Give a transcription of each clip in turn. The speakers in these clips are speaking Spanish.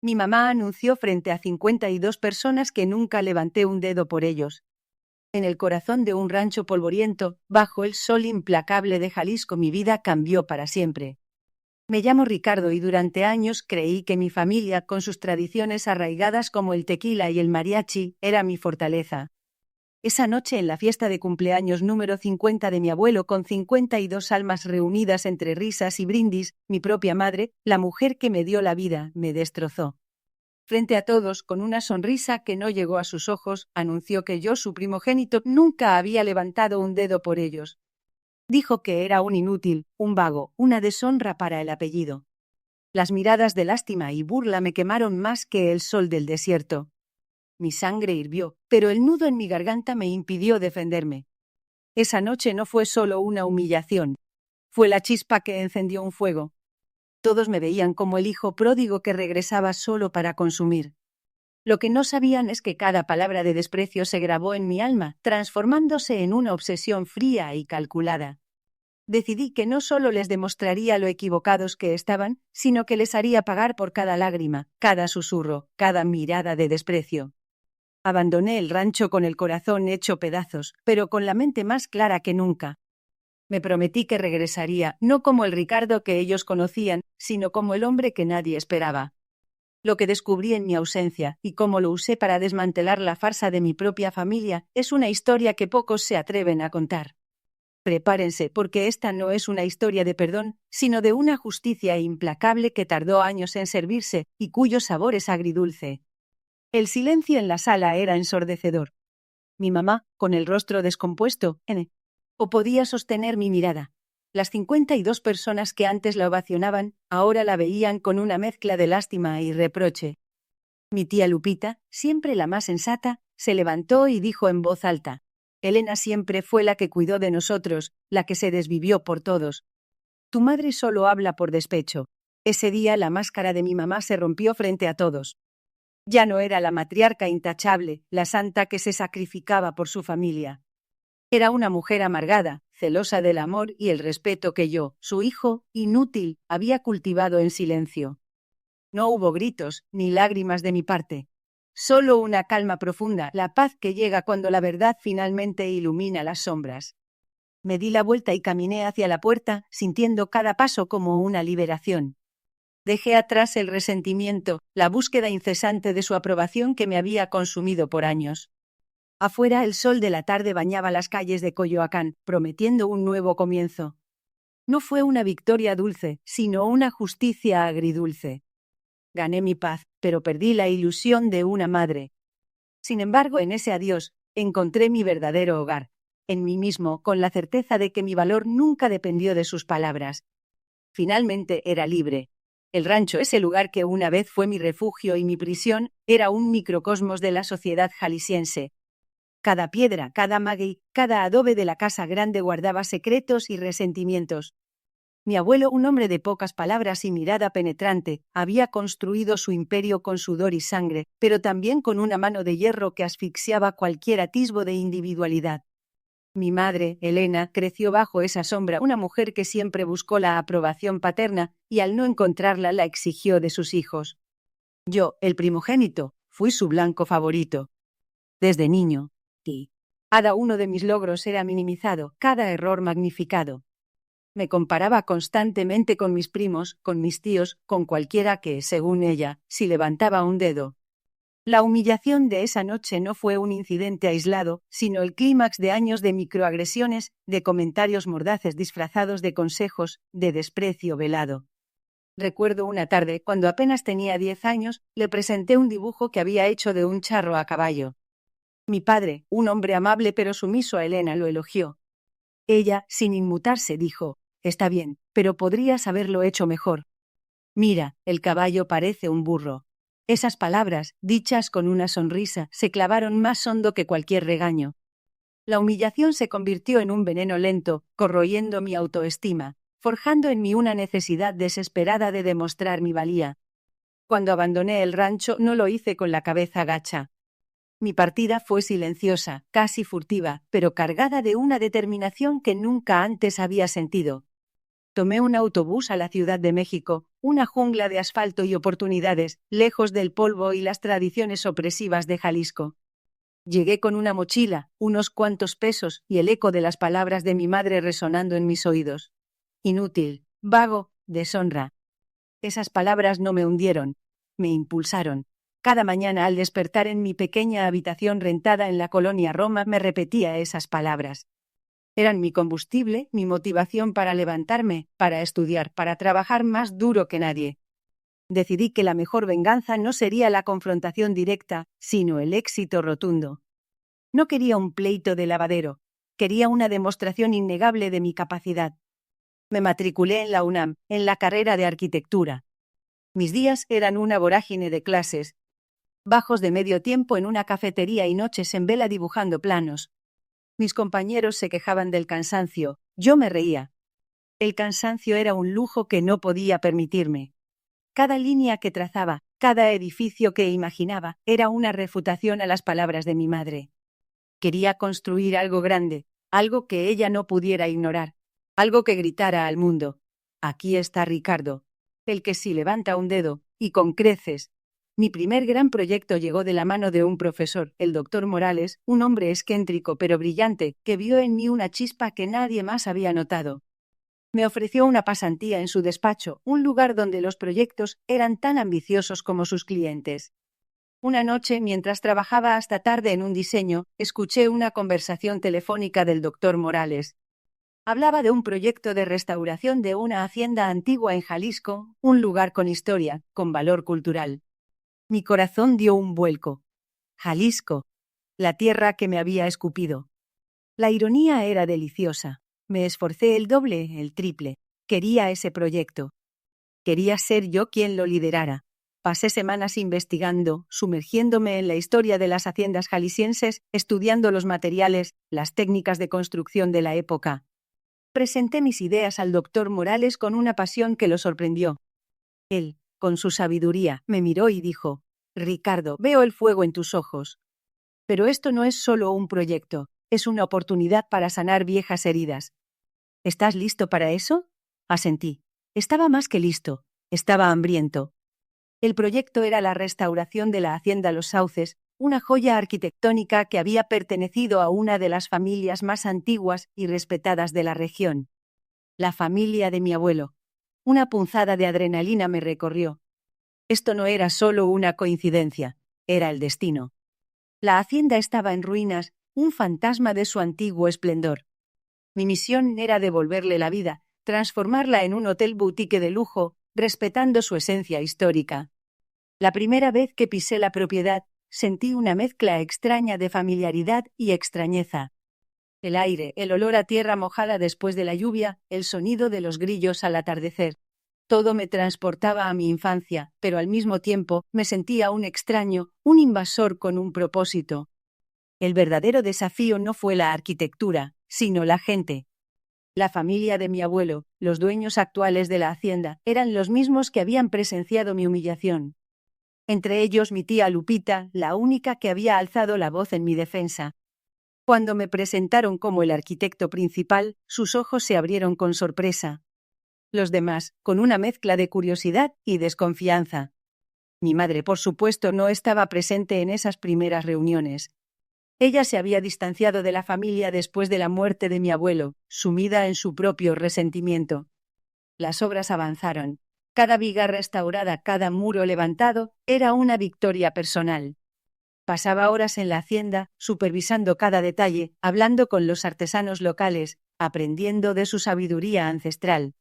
Mi mamá anunció frente a 52 personas que nunca levanté un dedo por ellos. En el corazón de un rancho polvoriento, bajo el sol implacable de Jalisco, mi vida cambió para siempre. Me llamo Ricardo y durante años creí que mi familia, con sus tradiciones arraigadas como el tequila y el mariachi, era mi fortaleza. Esa noche en la fiesta de cumpleaños número 50 de mi abuelo, con 52 almas reunidas entre risas y brindis, mi propia madre, la mujer que me dio la vida, me destrozó. Frente a todos, con una sonrisa que no llegó a sus ojos, anunció que yo, su primogénito, nunca había levantado un dedo por ellos. Dijo que era un inútil, un vago, una deshonra para el apellido. Las miradas de lástima y burla me quemaron más que el sol del desierto. Mi sangre hirvió, pero el nudo en mi garganta me impidió defenderme. Esa noche no fue solo una humillación. Fue la chispa que encendió un fuego. Todos me veían como el hijo pródigo que regresaba solo para consumir. Lo que no sabían es que cada palabra de desprecio se grabó en mi alma, transformándose en una obsesión fría y calculada. Decidí que no solo les demostraría lo equivocados que estaban, sino que les haría pagar por cada lágrima, cada susurro, cada mirada de desprecio. Abandoné el rancho con el corazón hecho pedazos, pero con la mente más clara que nunca. Me prometí que regresaría, no como el Ricardo que ellos conocían, sino como el hombre que nadie esperaba. Lo que descubrí en mi ausencia, y cómo lo usé para desmantelar la farsa de mi propia familia, es una historia que pocos se atreven a contar. Prepárense, porque esta no es una historia de perdón, sino de una justicia implacable que tardó años en servirse, y cuyo sabor es agridulce. El silencio en la sala era ensordecedor. Mi mamá, con el rostro descompuesto, o podía sostener mi mirada. Las 52 personas que antes la ovacionaban, ahora la veían con una mezcla de lástima y reproche. Mi tía Lupita, siempre la más sensata, se levantó y dijo en voz alta: Elena siempre fue la que cuidó de nosotros, la que se desvivió por todos. Tu madre solo habla por despecho. Ese día la máscara de mi mamá se rompió frente a todos. Ya no era la matriarca intachable, la santa que se sacrificaba por su familia. Era una mujer amargada, celosa del amor y el respeto que yo, su hijo, inútil, había cultivado en silencio. No hubo gritos, ni lágrimas de mi parte. Solo una calma profunda, la paz que llega cuando la verdad finalmente ilumina las sombras. Me di la vuelta y caminé hacia la puerta, sintiendo cada paso como una liberación. Dejé atrás el resentimiento, la búsqueda incesante de su aprobación que me había consumido por años. Afuera el sol de la tarde bañaba las calles de Coyoacán, prometiendo un nuevo comienzo. No fue una victoria dulce, sino una justicia agridulce. Gané mi paz, pero perdí la ilusión de una madre. Sin embargo, en ese adiós, encontré mi verdadero hogar, en mí mismo, con la certeza de que mi valor nunca dependió de sus palabras. Finalmente era libre. El rancho, ese lugar que una vez fue mi refugio y mi prisión, era un microcosmos de la sociedad jalisciense. Cada piedra, cada maguey, cada adobe de la casa grande guardaba secretos y resentimientos. Mi abuelo, un hombre de pocas palabras y mirada penetrante, había construido su imperio con sudor y sangre, pero también con una mano de hierro que asfixiaba cualquier atisbo de individualidad. Mi madre, Elena, creció bajo esa sombra, una mujer que siempre buscó la aprobación paterna y al no encontrarla la exigió de sus hijos. Yo, el primogénito, fui su blanco favorito. Desde niño, y cada uno de mis logros era minimizado, cada error magnificado. Me comparaba constantemente con mis primos, con mis tíos, con cualquiera que, según ella, si levantaba un dedo. La humillación de esa noche no fue un incidente aislado, sino el clímax de años de microagresiones, de comentarios mordaces disfrazados de consejos, de desprecio velado. Recuerdo una tarde, cuando apenas tenía 10 años, le presenté un dibujo que había hecho de un charro a caballo. Mi padre, un hombre amable pero sumiso a Elena, lo elogió. Ella, sin inmutarse, dijo: «Está bien, pero podrías haberlo hecho mejor. Mira, el caballo parece un burro». Esas palabras, dichas con una sonrisa, se clavaron más hondo que cualquier regaño. La humillación se convirtió en un veneno lento, corroyendo mi autoestima, forjando en mí una necesidad desesperada de demostrar mi valía. Cuando abandoné el rancho, no lo hice con la cabeza gacha. Mi partida fue silenciosa, casi furtiva, pero cargada de una determinación que nunca antes había sentido. Tomé un autobús a la Ciudad de México, una jungla de asfalto y oportunidades, lejos del polvo y las tradiciones opresivas de Jalisco. Llegué con una mochila, unos cuantos pesos y el eco de las palabras de mi madre resonando en mis oídos. Inútil, vago, deshonra. Esas palabras no me hundieron, me impulsaron. Cada mañana al despertar en mi pequeña habitación rentada en la colonia Roma me repetía esas palabras. Eran mi combustible, mi motivación para levantarme, para estudiar, para trabajar más duro que nadie. Decidí que la mejor venganza no sería la confrontación directa, sino el éxito rotundo. No quería un pleito de lavadero, quería una demostración innegable de mi capacidad. Me matriculé en la UNAM, en la carrera de arquitectura. Mis días eran una vorágine de clases, bajos de medio tiempo en una cafetería y noches en vela dibujando planos. Mis compañeros se quejaban del cansancio, yo me reía. El cansancio era un lujo que no podía permitirme. Cada línea que trazaba, cada edificio que imaginaba, era una refutación a las palabras de mi madre. Quería construir algo grande, algo que ella no pudiera ignorar, algo que gritara al mundo: aquí está Ricardo, el que sí levanta un dedo, y con creces. Mi primer gran proyecto llegó de la mano de un profesor, el doctor Morales, un hombre excéntrico pero brillante, que vio en mí una chispa que nadie más había notado. Me ofreció una pasantía en su despacho, un lugar donde los proyectos eran tan ambiciosos como sus clientes. Una noche, mientras trabajaba hasta tarde en un diseño, escuché una conversación telefónica del doctor Morales. Hablaba de un proyecto de restauración de una hacienda antigua en Jalisco, un lugar con historia, con valor cultural. Mi corazón dio un vuelco. Jalisco, la tierra que me había escupido. La ironía era deliciosa. Me esforcé el doble, el triple. Quería ese proyecto. Quería ser yo quien lo liderara. Pasé semanas investigando, sumergiéndome en la historia de las haciendas jaliscienses, estudiando los materiales, las técnicas de construcción de la época. Presenté mis ideas al doctor Morales con una pasión que lo sorprendió. Él, con su sabiduría, me miró y dijo: Ricardo, veo el fuego en tus ojos. Pero esto no es solo un proyecto, es una oportunidad para sanar viejas heridas. ¿Estás listo para eso? Asentí. Estaba más que listo, estaba hambriento. El proyecto era la restauración de la hacienda Los Sauces, una joya arquitectónica que había pertenecido a una de las familias más antiguas y respetadas de la región. La familia de mi abuelo. Una punzada de adrenalina me recorrió. Esto no era solo una coincidencia, era el destino. La hacienda estaba en ruinas, un fantasma de su antiguo esplendor. Mi misión era devolverle la vida, transformarla en un hotel boutique de lujo, respetando su esencia histórica. La primera vez que pisé la propiedad, sentí una mezcla extraña de familiaridad y extrañeza. El aire, el olor a tierra mojada después de la lluvia, el sonido de los grillos al atardecer. Todo me transportaba a mi infancia, pero al mismo tiempo me sentía un extraño, un invasor con un propósito. El verdadero desafío no fue la arquitectura, sino la gente. La familia de mi abuelo, los dueños actuales de la hacienda, eran los mismos que habían presenciado mi humillación. Entre ellos mi tía Lupita, la única que había alzado la voz en mi defensa. Cuando me presentaron como el arquitecto principal, sus ojos se abrieron con sorpresa. Los demás, con una mezcla de curiosidad y desconfianza. Mi madre, por supuesto, no estaba presente en esas primeras reuniones. Ella se había distanciado de la familia después de la muerte de mi abuelo, sumida en su propio resentimiento. Las obras avanzaron. Cada viga restaurada, cada muro levantado, era una victoria personal. Pasaba horas en la hacienda, supervisando cada detalle, hablando con los artesanos locales, aprendiendo de su sabiduría ancestral.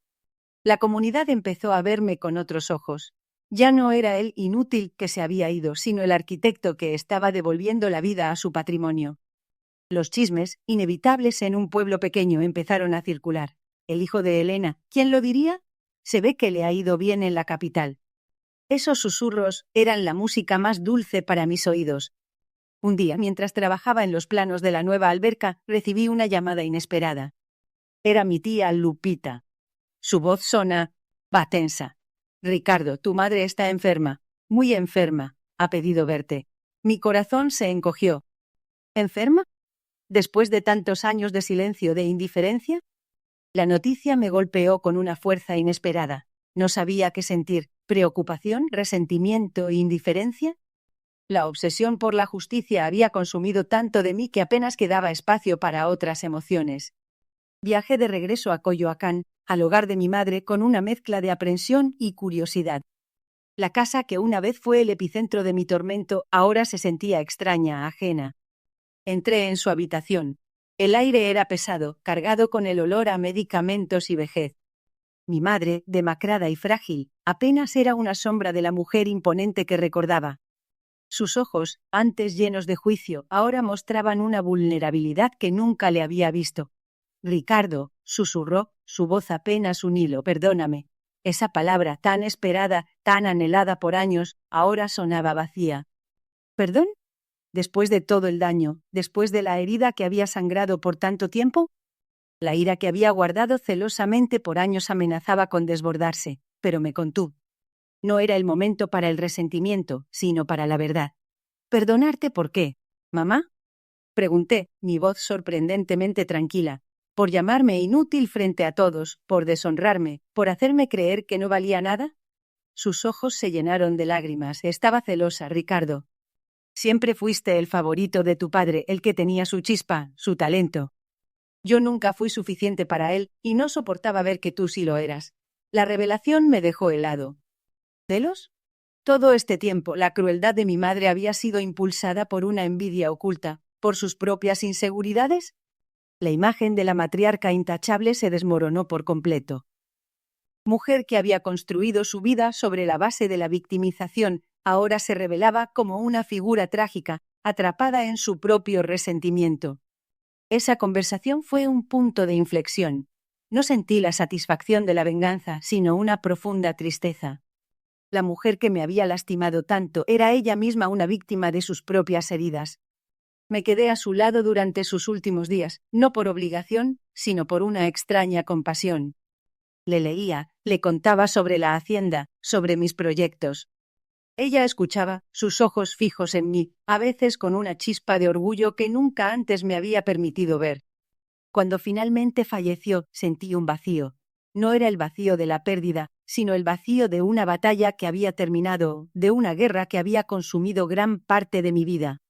La comunidad empezó a verme con otros ojos. Ya no era el inútil que se había ido, sino el arquitecto que estaba devolviendo la vida a su patrimonio. Los chismes, inevitables en un pueblo pequeño, empezaron a circular. El hijo de Elena, ¿quién lo diría? Se ve que le ha ido bien en la capital. Esos susurros eran la música más dulce para mis oídos. Un día, mientras trabajaba en los planos de la nueva alberca, recibí una llamada inesperada. Era mi tía Lupita. Su voz va tensa. Ricardo, tu madre está enferma, muy enferma, ha pedido verte. Mi corazón se encogió. ¿Enferma? ¿Después de tantos años de silencio, de indiferencia? La noticia me golpeó con una fuerza inesperada. No sabía qué sentir: preocupación, resentimiento, indiferencia. La obsesión por la justicia había consumido tanto de mí que apenas quedaba espacio para otras emociones. Viajé de regreso a Coyoacán, al hogar de mi madre, con una mezcla de aprensión y curiosidad. La casa que una vez fue el epicentro de mi tormento ahora se sentía extraña, ajena. Entré en su habitación. El aire era pesado, cargado con el olor a medicamentos y vejez. Mi madre, demacrada y frágil, apenas era una sombra de la mujer imponente que recordaba. Sus ojos, antes llenos de juicio, ahora mostraban una vulnerabilidad que nunca le había visto. «Ricardo», susurró, su voz apenas un hilo. «Perdóname». Esa palabra tan esperada, tan anhelada por años, ahora sonaba vacía. ¿Perdón? ¿Después de todo el daño, después de la herida que había sangrado por tanto tiempo? La ira que había guardado celosamente por años amenazaba con desbordarse, pero me contuve. No era el momento para el resentimiento, sino para la verdad. ¿Perdonarte por qué, mamá?, pregunté, mi voz sorprendentemente tranquila. ¿Por llamarme inútil frente a todos, por deshonrarme, por hacerme creer que no valía nada? Sus ojos se llenaron de lágrimas. Estaba celosa, Ricardo. Siempre fuiste el favorito de tu padre, el que tenía su chispa, su talento. Yo nunca fui suficiente para él y no soportaba ver que tú sí lo eras. La revelación me dejó helado. ¿Celos? Todo este tiempo, la crueldad de mi madre había sido impulsada por una envidia oculta, por sus propias inseguridades. La imagen de la matriarca intachable se desmoronó por completo. Mujer que había construido su vida sobre la base de la victimización, ahora se revelaba como una figura trágica, atrapada en su propio resentimiento. Esa conversación fue un punto de inflexión. No sentí la satisfacción de la venganza, sino una profunda tristeza. La mujer que me había lastimado tanto era ella misma una víctima de sus propias heridas. Me quedé a su lado durante sus últimos días, no por obligación, sino por una extraña compasión. Le leía, le contaba sobre la hacienda, sobre mis proyectos. Ella escuchaba, sus ojos fijos en mí, a veces con una chispa de orgullo que nunca antes me había permitido ver. Cuando finalmente falleció, sentí un vacío. No era el vacío de la pérdida, sino el vacío de una batalla que había terminado, de una guerra que había consumido gran parte de mi vida.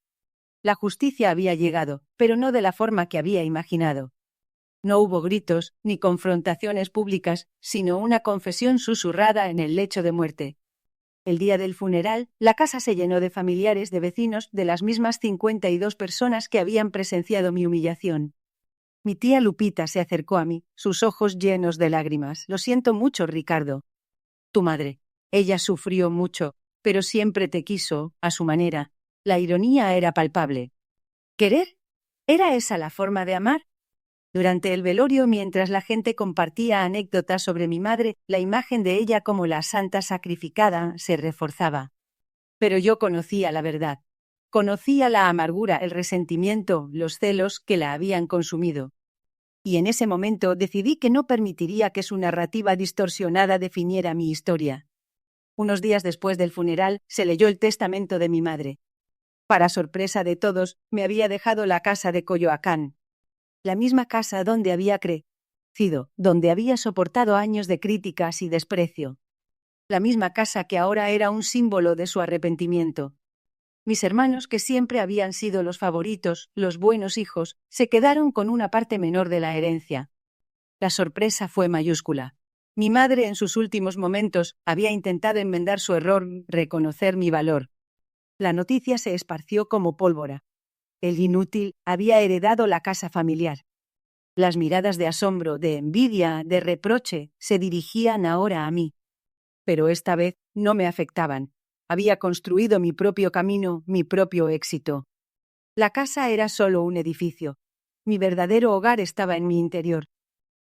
La justicia había llegado, pero no de la forma que había imaginado. No hubo gritos, ni confrontaciones públicas, sino una confesión susurrada en el lecho de muerte. El día del funeral, la casa se llenó de familiares, de vecinos, de las mismas 52 personas que habían presenciado mi humillación. Mi tía Lupita se acercó a mí, sus ojos llenos de lágrimas. «Lo siento mucho, Ricardo. Tu madre. Ella sufrió mucho, pero siempre te quiso, a su manera». La ironía era palpable. ¿Querer? ¿Era esa la forma de amar? Durante el velorio, mientras la gente compartía anécdotas sobre mi madre, la imagen de ella como la santa sacrificada se reforzaba. Pero yo conocía la verdad. Conocía la amargura, el resentimiento, los celos que la habían consumido. Y en ese momento decidí que no permitiría que su narrativa distorsionada definiera mi historia. Unos días después del funeral, se leyó el testamento de mi madre. Para sorpresa de todos, me había dejado la casa de Coyoacán. La misma casa donde había crecido, donde había soportado años de críticas y desprecio. La misma casa que ahora era un símbolo de su arrepentimiento. Mis hermanos, que siempre habían sido los favoritos, los buenos hijos, se quedaron con una parte menor de la herencia. La sorpresa fue mayúscula. Mi madre, en sus últimos momentos, había intentado enmendar su error, reconocer mi valor. La noticia se esparció como pólvora. El inútil había heredado la casa familiar. Las miradas de asombro, de envidia, de reproche se dirigían ahora a mí. Pero esta vez no me afectaban. Había construido mi propio camino, mi propio éxito. La casa era solo un edificio. Mi verdadero hogar estaba en mi interior.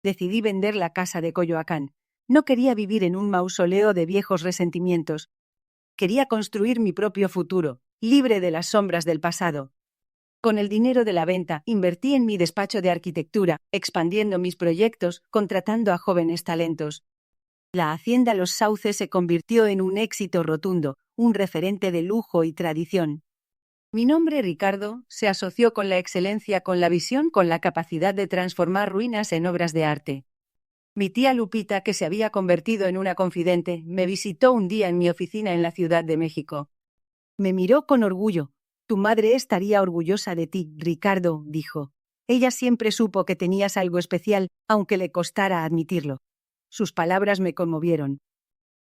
Decidí vender la casa de Coyoacán. No quería vivir en un mausoleo de viejos resentimientos. Quería construir mi propio futuro, libre de las sombras del pasado. Con el dinero de la venta, invertí en mi despacho de arquitectura, expandiendo mis proyectos, contratando a jóvenes talentos. La hacienda Los Sauces se convirtió en un éxito rotundo, un referente de lujo y tradición. Mi nombre, Ricardo, se asoció con la excelencia, con la visión, con la capacidad de transformar ruinas en obras de arte. Mi tía Lupita, que se había convertido en una confidente, me visitó un día en mi oficina en la Ciudad de México. Me miró con orgullo. Tu madre estaría orgullosa de ti, Ricardo, dijo. Ella siempre supo que tenías algo especial, aunque le costara admitirlo. Sus palabras me conmovieron.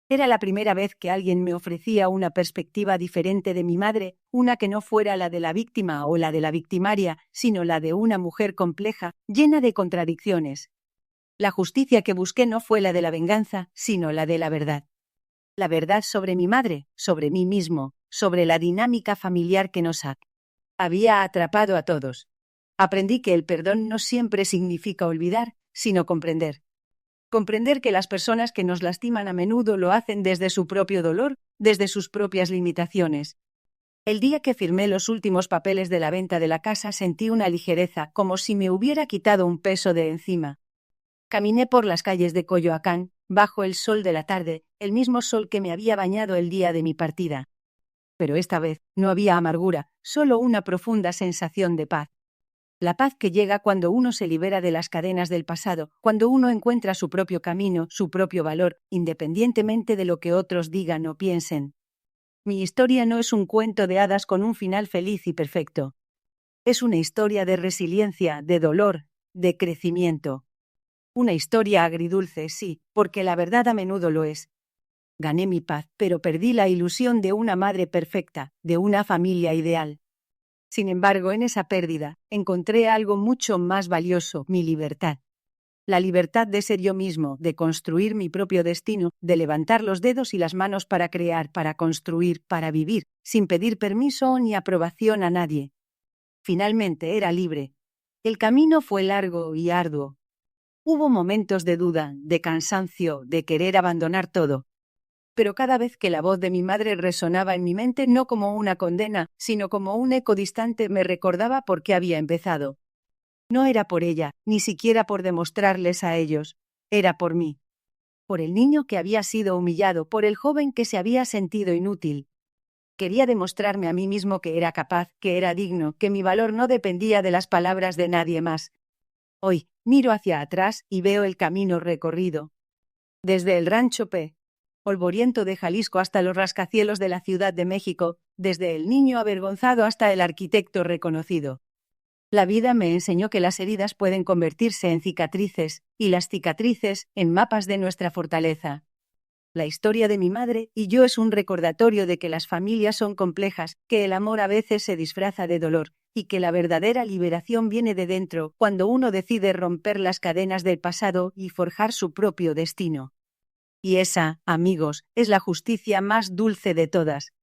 Era la primera vez que alguien me ofrecía una perspectiva diferente de mi madre, una que no fuera la de la víctima o la de la victimaria, sino la de una mujer compleja, llena de contradicciones. La justicia que busqué no fue la de la venganza, sino la de la verdad. La verdad sobre mi madre, sobre mí mismo, sobre la dinámica familiar que nos había atrapado a todos. Aprendí que el perdón no siempre significa olvidar, sino comprender. Comprender que las personas que nos lastiman a menudo lo hacen desde su propio dolor, desde sus propias limitaciones. El día que firmé los últimos papeles de la venta de la casa sentí una ligereza, como si me hubiera quitado un peso de encima. Caminé por las calles de Coyoacán, bajo el sol de la tarde, el mismo sol que me había bañado el día de mi partida. Pero esta vez no había amargura, solo una profunda sensación de paz. La paz que llega cuando uno se libera de las cadenas del pasado, cuando uno encuentra su propio camino, su propio valor, independientemente de lo que otros digan o piensen. Mi historia no es un cuento de hadas con un final feliz y perfecto. Es una historia de resiliencia, de dolor, de crecimiento. Una historia agridulce, sí, porque la verdad a menudo lo es. Gané mi paz, pero perdí la ilusión de una madre perfecta, de una familia ideal. Sin embargo, en esa pérdida, encontré algo mucho más valioso, mi libertad. La libertad de ser yo mismo, de construir mi propio destino, de levantar los dedos y las manos para crear, para construir, para vivir, sin pedir permiso ni aprobación a nadie. Finalmente era libre. El camino fue largo y arduo. Hubo momentos de duda, de cansancio, de querer abandonar todo. Pero cada vez que la voz de mi madre resonaba en mi mente no como una condena, sino como un eco distante, me recordaba por qué había empezado. No era por ella, ni siquiera por demostrarles a ellos. Era por mí. Por el niño que había sido humillado, por el joven que se había sentido inútil. Quería demostrarme a mí mismo que era capaz, que era digno, que mi valor no dependía de las palabras de nadie más. Hoy, miro hacia atrás y veo el camino recorrido. Desde el rancho P. Polvoriento de Jalisco hasta los rascacielos de la Ciudad de México, desde el niño avergonzado hasta el arquitecto reconocido. La vida me enseñó que las heridas pueden convertirse en cicatrices, y las cicatrices en mapas de nuestra fortaleza. La historia de mi madre y yo es un recordatorio de que las familias son complejas, que el amor a veces se disfraza de dolor, y que la verdadera liberación viene de dentro, cuando uno decide romper las cadenas del pasado y forjar su propio destino. Y esa, amigos, es la justicia más dulce de todas.